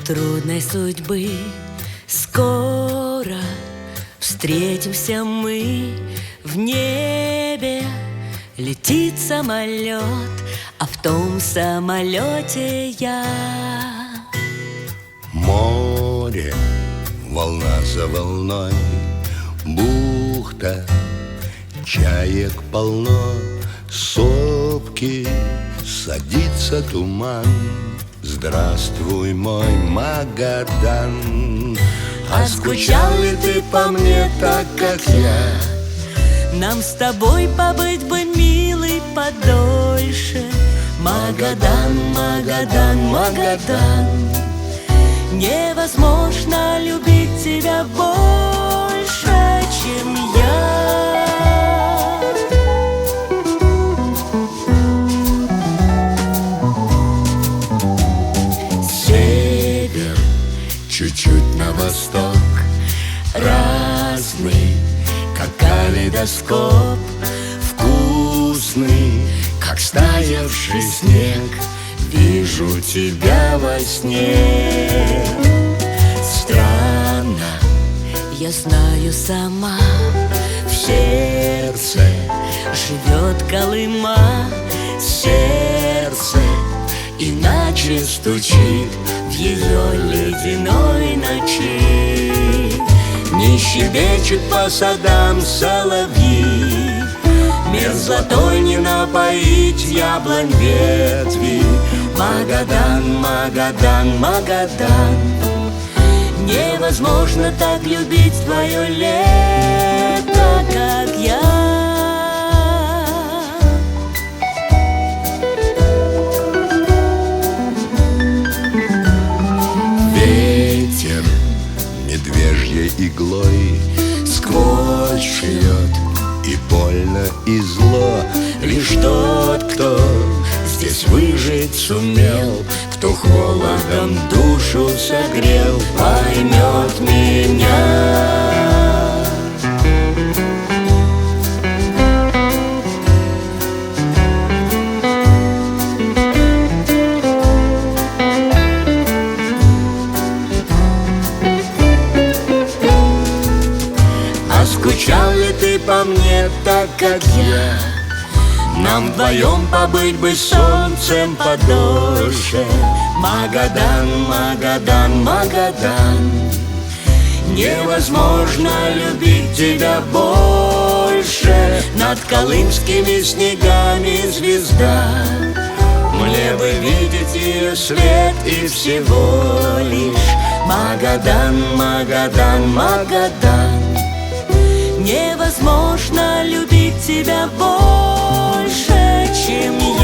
трудной судьбы. Скоро встретимся мы в небе. Летит самолет, а в том самолете я. Море, волна за волной, бухта, чаек полно, сопки, садится туман. Здравствуй, мой Магадан. А скучал ли ты по мне так, как я? Нам с тобой побыть бы, милый, подольше. Магадан, Магадан, Магадан. Невозможно любить тебя больше, чем я. Север, чуть-чуть на восток, разный, как калейдоскоп, вкусный, как стаявший снег. Вижу тебя во сне. Странно, я знаю сама, В сердце живет Колыма. сердце иначе стучит в ее ледяной ночи. Не щебечут по садам соловьи, мир золотой не напоить яблонь ветви. Магадан, Магадан, Магадан. Невозможно так любить твое лето, как я. Ветер медвежьей иглой сквозь шьет, и больно, и зло. Лишь тот, кто здесь выжить сумел, кто холодом душу согрел, поймет меня. А скучал ли ты по мне так, как я? Нам вдвоем побыть бы солнцем подольше. Магадан, Магадан, Магадан. Невозможно любить тебя больше. Над колымскими снегами звезда. Мне бы видеть ее свет и всего лишь Магадан, Магадан, Магадан. Невозможно любить тебя больше, чем я.